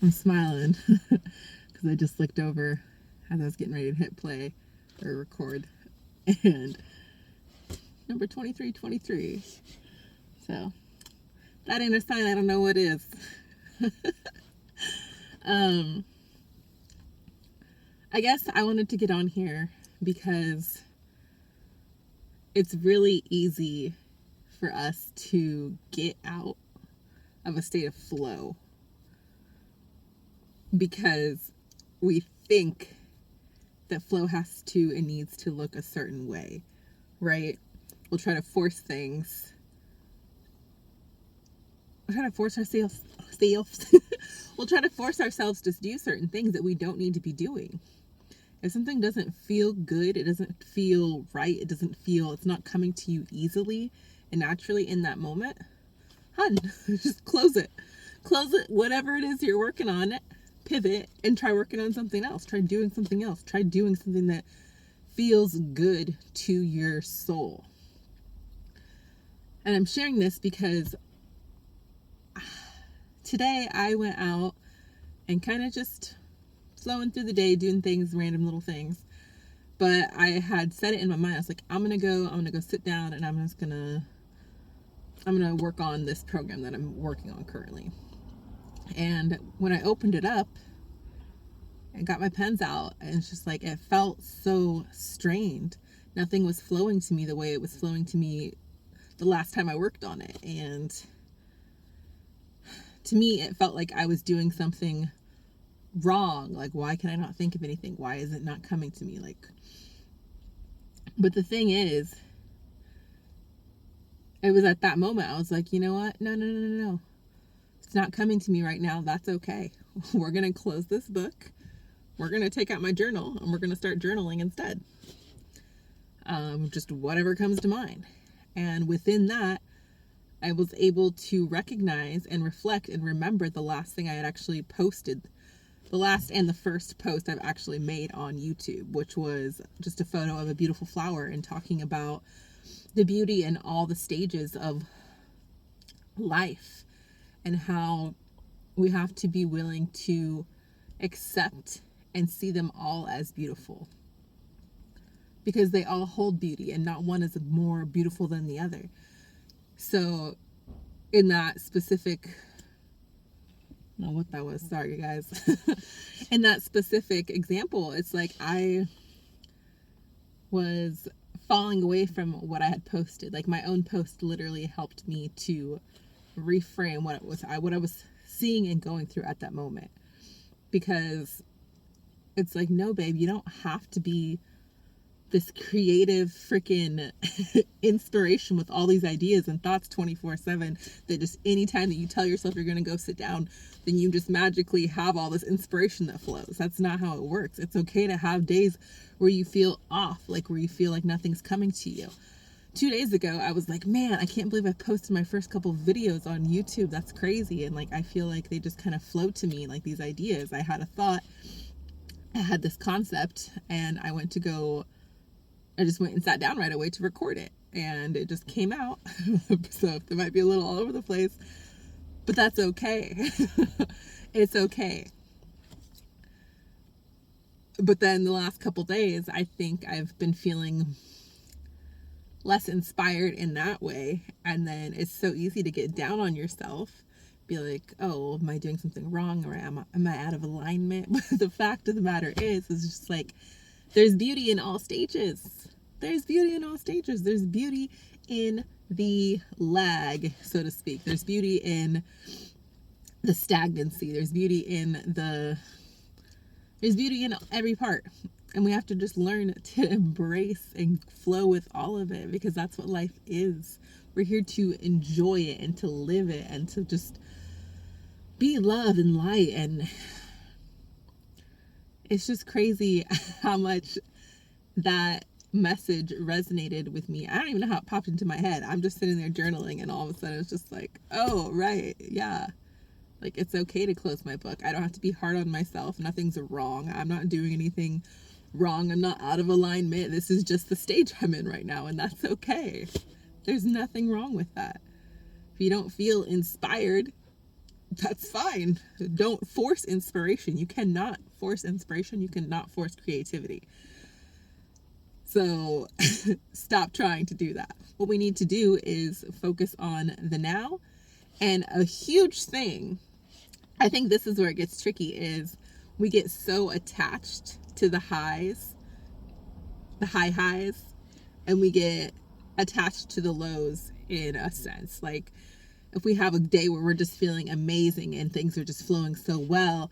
I'm smiling because I just looked over as I was getting ready to hit play or record, and number 2323. So that ain't a sign. I don't know what is. um, I guess I wanted to get on here because it's really easy for us to get out of a state of flow because we think that flow has to and needs to look a certain way, right? We'll try to force things. We'll try to force ourselves. We'll try to force ourselves to do certain things that we don't need to be doing. If something doesn't feel good, it doesn't feel right, it's not coming to you easily and naturally in that moment, hun, just close it. Close it, whatever it is you're working on, pivot and try working on something else. Try doing something else. Try doing something that feels good to your soul. And I'm sharing this because today I went out and kind of just flowing through the day, doing things, random little things. But I had set it in my mind. I was like, I'm gonna go sit down and I'm gonna work on this program that I'm working on currently. And when I opened it up and got my pens out, and it's just like it felt so strained. Nothing was flowing to me the way it was flowing to me the last time I worked on it. And to me, it felt like I was doing something wrong. Like, why can I not think of anything? Why is it not coming to me? But the thing is, it was at that moment I was like, you know what? No. It's not coming to me right now. That's okay. We're going to close this book. We're going to take out my journal and we're going to start journaling instead. Just whatever comes to mind. And within that, I was able to recognize and reflect and remember the last thing I had actually posted, the last and the first post I've actually made on YouTube, which was just a photo of a beautiful flower and talking about the beauty in all the stages of life and how we have to be willing to accept and see them all as beautiful because they all hold beauty and not one is more beautiful than the other. So in that specific, I don't know what that was, sorry guys. In that specific example, it's like I was falling away from what I had posted. Like my own post literally helped me to reframe what I was seeing and going through at that moment. Because it's like, no, babe, you don't have to be this creative freaking inspiration with all these ideas and thoughts 24/7 that just anytime that you tell yourself you're going to go sit down, then you just magically have all this inspiration that flows. That's not how it works. It's okay to have days where you feel off, like where you feel like nothing's coming to you. 2 days ago, I was like, man, I can't believe I posted my first couple of videos on YouTube. That's crazy. And like, I feel like they just kind of flow to me, like these ideas. I had a thought, I had this concept, and I just went and sat down right away to record it. And it just came out. So it might be a little all over the place, but that's okay. It's okay. But then the last couple days, I think I've been feeling less inspired in that way. And then it's so easy to get down on yourself, be like, oh, am I doing something wrong, or am I out of alignment? But the fact of the matter is just like, there's beauty in all stages. There's beauty in all stages. There's beauty in the lag, so to speak. There's beauty in the stagnancy. There's beauty in every part. And we have to just learn to embrace and flow with all of it, because that's what life is. We're here to enjoy it and to live it and to just be love and light. And it's just crazy how much that message resonated with me. I don't even know how it popped into my head. I'm just sitting there journaling, and all of a sudden it's just like, oh, right, yeah. Like, it's okay to close my book. I don't have to be hard on myself. Nothing's wrong. I'm not doing anything wrong. I'm not out of alignment. This is just the stage I'm in right now, and that's okay. There's nothing wrong with that. If you don't feel inspired, That's fine. Don't force inspiration. You cannot force inspiration. You cannot force creativity. So stop trying to do that. What we need to do is focus on the now. And a huge thing, I think this is where it gets tricky, is we get so attached to the highs, the high highs, and we get attached to the lows in a sense. Like if we have a day where we're just feeling amazing and things are just flowing so well,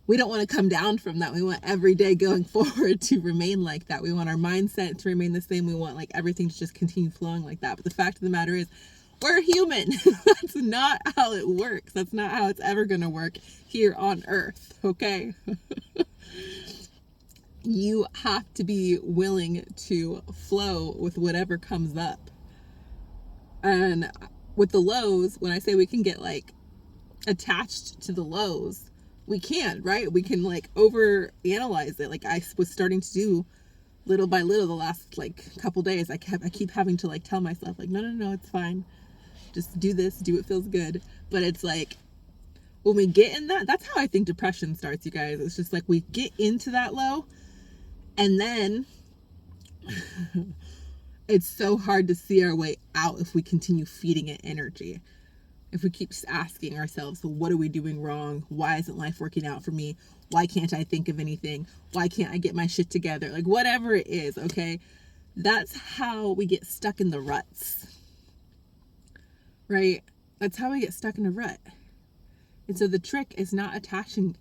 we don't want to come down from that. We want every day going forward to remain like that. We want our mindset to remain the same. We want like everything to just continue flowing like that. But the fact of the matter is, we're human. That's not how it works. That's not how it's ever going to work here on earth. Okay. You have to be willing to flow with whatever comes up. And with the lows, when I say we can get like attached to the lows, we can, right? We can like over analyze it. Like I was starting to do little by little the last like couple days. I keep having to like tell myself like, no, it's fine. Just do this, do what feels good. But it's like when we get in that's how I think depression starts, you guys. It's just like we get into that low and then it's so hard to see our way out if we continue feeding it energy. If we keep asking ourselves, well, what are we doing wrong? Why isn't life working out for me? Why can't I think of anything? Why can't I get my shit together? Like whatever it is, okay? That's how we get stuck in the ruts. Right? That's how we get stuck in a rut. And so the trick is not attaching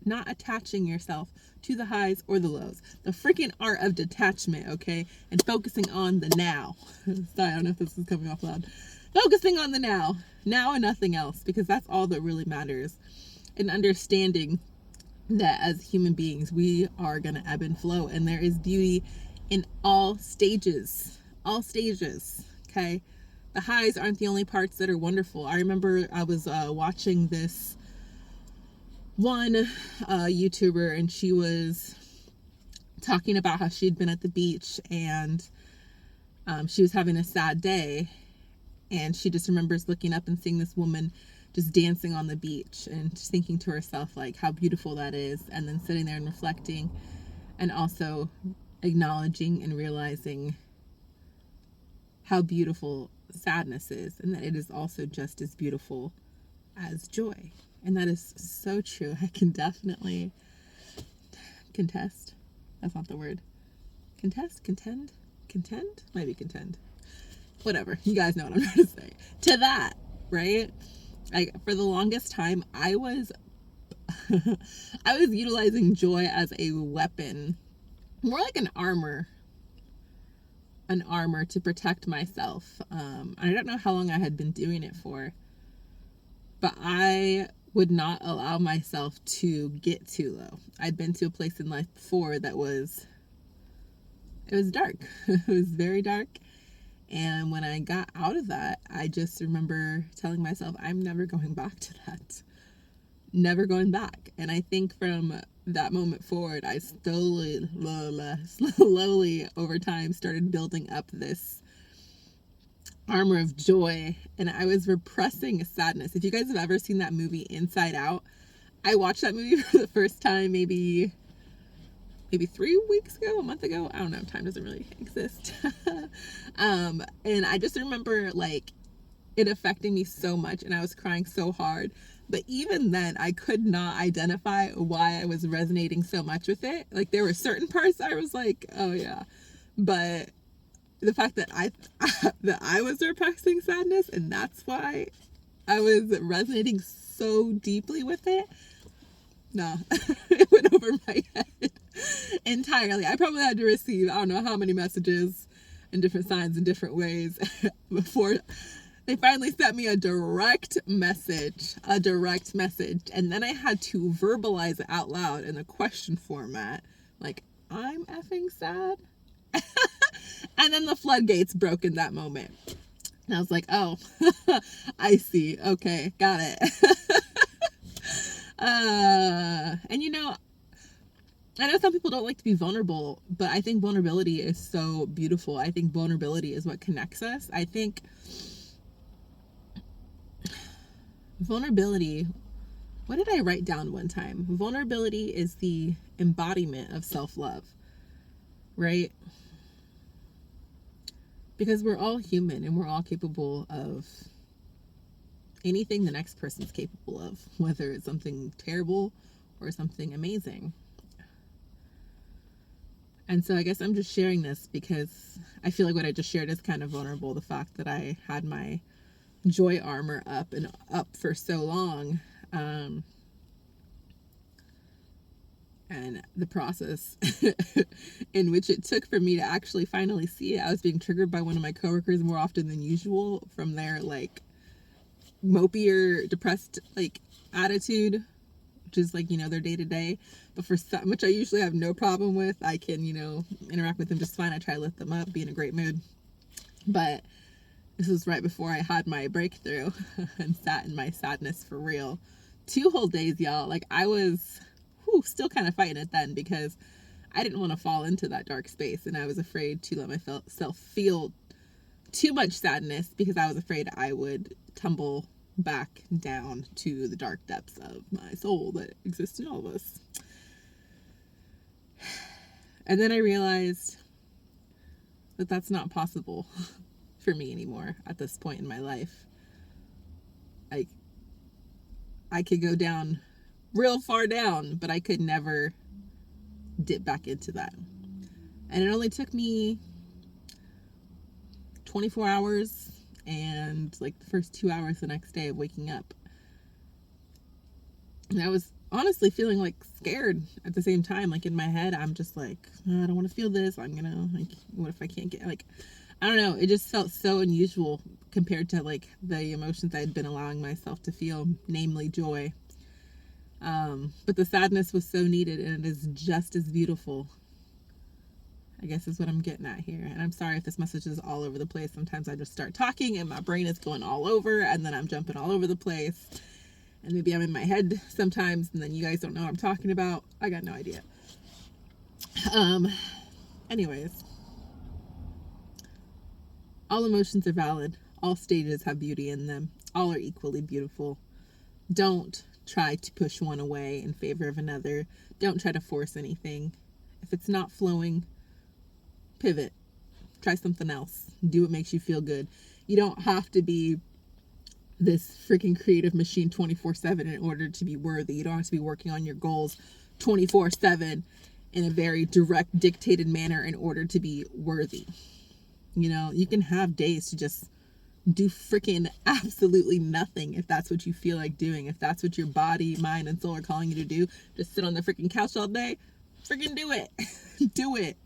yourself to the highs or the lows. The freaking art of detachment, okay? And focusing on the now. Sorry, I don't know if this is coming off loud. Focusing on the now and nothing else, because that's all that really matters. And understanding that as human beings, we are going to ebb and flow, and there is beauty in all stages, okay? The highs aren't the only parts that are wonderful. I remember I was watching this one YouTuber, and she was talking about how she had been at the beach, and she was having a sad day, and she just remembers looking up and seeing this woman just dancing on the beach and just thinking to herself like how beautiful that is, and then sitting there and reflecting and also acknowledging and realizing how beautiful sadness is, and that it is also just as beautiful as joy. And that is so true. I can definitely contest. That's not the word. Contend? Maybe contend. Whatever. You guys know what I'm trying to say. To that, right? Like for the longest time, I was utilizing joy as a weapon, more like an armor to protect myself. I don't know how long I had been doing it for, but I would not allow myself to get too low. I'd been to a place in life before that it was dark. It was very dark. And when I got out of that, I just remember telling myself, I'm never going back to that. Never going back. And I think from that moment forward, I slowly over time started building up this armor of joy, and I was repressing sadness. If you guys have ever seen that movie Inside Out, I watched that movie for the first time maybe 3 weeks ago, a month ago. I don't know, time doesn't really exist. And I just remember like it affecting me so much, and I was crying so hard. But even then, I could not identify why I was resonating so much with it. Like there were certain parts I was like, oh yeah, but the fact that I was repressing sadness, and that's why I was resonating so deeply with it. No, it went over my head entirely. I probably had to receive, I don't know how many messages and different signs in different ways before they finally sent me a direct message. And then I had to verbalize it out loud in a question format. Like, I'm effing sad. And then the floodgates broke in that moment. And I was like, oh, I see. Okay, got it. And you know, I know some people don't like to be vulnerable, but I think vulnerability is so beautiful. I think vulnerability is what connects us. I think vulnerability what did I write down one time? Vulnerability is the embodiment of self-love, right? Because we're all human and we're all capable of anything the next person's capable of, whether it's something terrible or something amazing. And so I guess I'm just sharing this because I feel like what I just shared is kind of vulnerable. The fact that I had my joy armor up and up for so long. And the process in which it took for me to actually finally see it. I was being triggered by one of my coworkers more often than usual from their like mopey or depressed like attitude, which is like, their day to day. But for some, which I usually have no problem with, I can, interact with them just fine. I try to lift them up, be in a great mood. But this was right before I had my breakthrough and sat in my sadness for real. 2 whole days, y'all. Like I was still kind of fighting it then because I didn't want to fall into that dark space, and I was afraid to let myself feel too much sadness because I was afraid I would tumble back down to the dark depths of my soul that exists in all of us. And then I realized that that's not possible for me anymore at this point in my life. Like, I could go down real far down, but I could never dip back into that. And it only took me 24 hours and like the first 2 hours the next day of waking up. And I was honestly feeling like scared at the same time. Like in my head, I'm just like, I don't want to feel this. I'm gonna, like, what if I can't get, like, I don't know. It just felt so unusual compared to like the emotions I'd been allowing myself to feel, namely joy. But the sadness was so needed, and it is just as beautiful, I guess is what I'm getting at here. And I'm sorry if this message is all over the place. Sometimes I just start talking and my brain is going all over, and then I'm jumping all over the place. And maybe I'm in my head sometimes, and then you guys don't know what I'm talking about. I got no idea. Anyways. All emotions are valid. All stages have beauty in them. All are equally beautiful. Don't try to push one away in favor of another. Don't try to force anything. If it's not flowing, pivot. Try something else. Do what makes you feel good. You don't have to be this freaking creative machine 24/7 in order to be worthy. You don't have to be working on your goals 24/7 in a very direct, dictated manner in order to be worthy. You can have days to just do freaking absolutely nothing if that's what you feel like doing. If that's what your body, mind, and soul are calling you to do, just sit on the freaking couch all day. Freaking do it. Do it.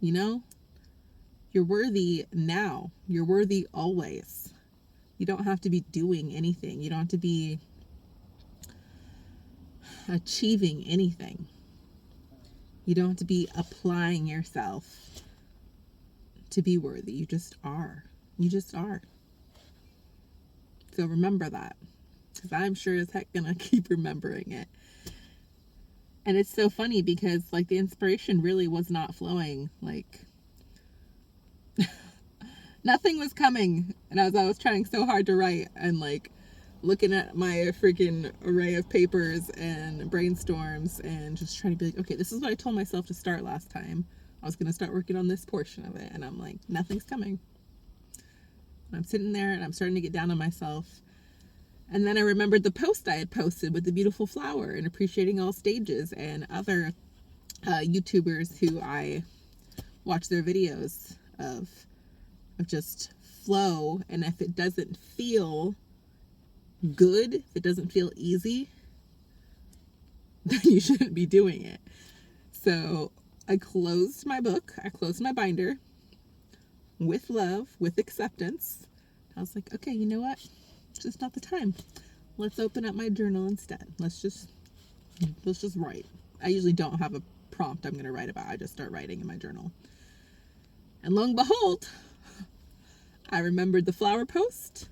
You're worthy now. You're worthy always. You don't have to be doing anything. You don't have to be achieving anything. You don't have to be applying yourself to be worthy. You just are. You just are. So remember that, because I'm sure as heck gonna keep remembering it. And it's so funny because like the inspiration really was not flowing. Like nothing was coming. And as I was trying so hard to write and like looking at my freaking array of papers and brainstorms and just trying to be like, okay, this is what I told myself to start last time. I was going to start working on this portion of it. And I'm like, nothing's coming. And I'm sitting there and I'm starting to get down on myself. And then I remembered the post I had posted with the beautiful flower and appreciating all stages, and other YouTubers who I watch their videos of just flow. And if it doesn't feel good, if it doesn't feel easy, then you shouldn't be doing it. So I closed my book. I closed my binder with love, with acceptance. I was like, okay, you know what? It's just not the time. Let's open up my journal instead. Let's just write. I usually don't have a prompt I'm going to write about. I just start writing in my journal. And lo and behold, I remembered the flower post,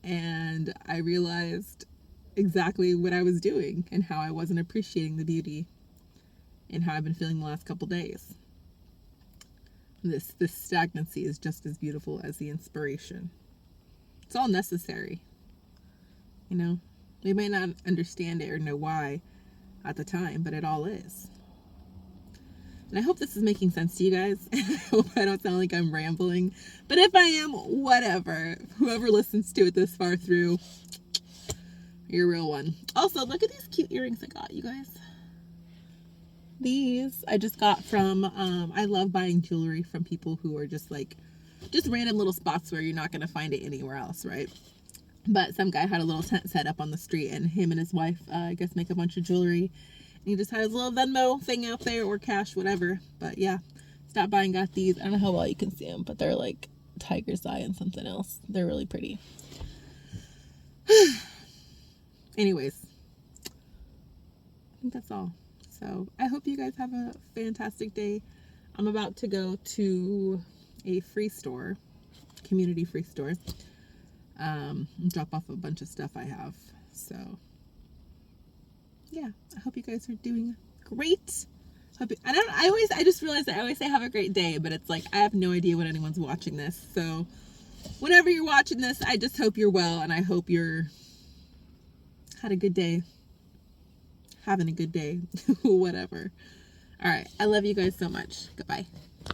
and I realized exactly what I was doing and how I wasn't appreciating the beauty and how I've been feeling the last couple days. This stagnancy is just as beautiful as the inspiration. It's all necessary. you know? We may not understand it or know why at the time, but it all is. And I hope this is making sense to you guys. I hope I don't sound like I'm rambling. But if I am, whatever. Whoever listens to it this far through, you're a real one. Also, look at these cute earrings I got, you guys. These I just got from, I love buying jewelry from people who are just random little spots where you're not going to find it anywhere else, right? But some guy had a little tent set up on the street, and him and his wife, I guess, make a bunch of jewelry. And he just had his little Venmo thing out there, or cash, whatever. But yeah, stopped by and got these. I don't know how well you can see them, but they're like tiger's eye and something else. They're really pretty. Anyways, I think that's all. So I hope you guys have a fantastic day. I'm about to go to a free store, community free store, drop off a bunch of stuff I have. So yeah, I hope you guys are doing great. I just realized that I always say have a great day, but it's like I have no idea when anyone's watching this. So whenever you're watching this, I just hope you're well, and I hope you're had a good day, having a good day, whatever. All right, I love you guys so much. Goodbye.